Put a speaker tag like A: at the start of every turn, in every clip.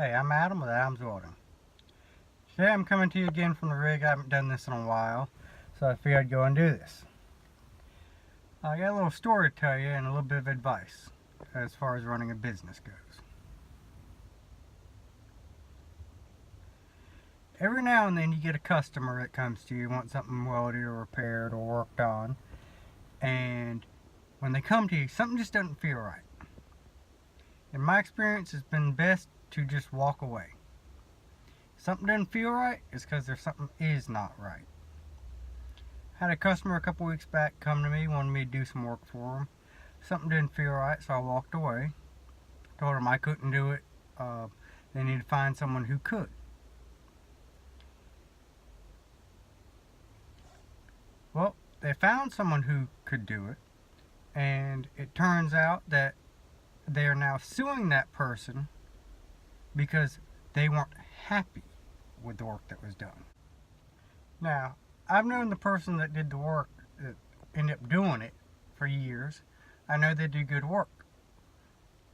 A: Hey, I'm Adam with Adam's Welding. Today I'm coming to you again from the rig. I haven't done this in a while, so I figured I'd go and do this. I got a little story to tell you and a little bit of advice as far as running a business goes. Every now and then you get a customer that comes to you, wants something welded or repaired or worked on, and when they come to you, something just doesn't feel right. In my experience, it's been best to just walk away. Something doesn't feel right, it's because there's something is not right. I had a customer a couple weeks back come to me, wanted me to do some work for him. Something didn't feel right, so I walked away. Told him I couldn't do it. They needed to find someone who could. Well, they found someone who could do it, and it turns out that they are now suing that person because they weren't happy with the work that was done. Now, I've known the person that did the work, that ended up doing it for years. I know they do good work.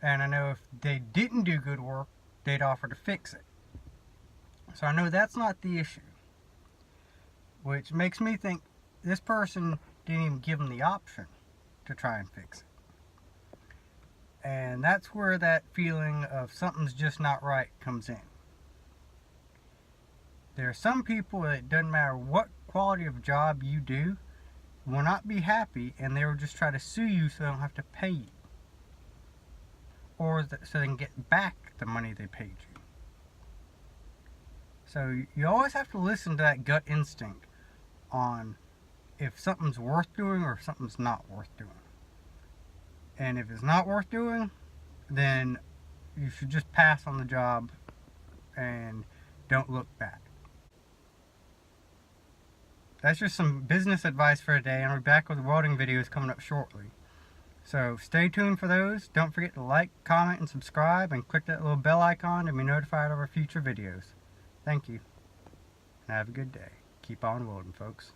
A: And I know if they didn't do good work, they'd offer to fix it. So I know that's not the issue. Which makes me think this person didn't even give them the option to try and fix it. And that's where that feeling of something's just not right comes in. There are some people that it doesn't matter what quality of job you do, will not be happy, and they will just try to sue you so they don't have to pay you. Or so they can get back the money they paid you. So you always have to listen to that gut instinct on if something's worth doing or if something's not worth doing. And if it's not worth doing, then you should just pass on the job and don't look back. That's just some business advice for today, and I'll be back with welding videos coming up shortly. So stay tuned for those. Don't forget to like, comment, and subscribe, and click that little bell icon to be notified of our future videos. Thank you, and have a good day. Keep on welding, folks.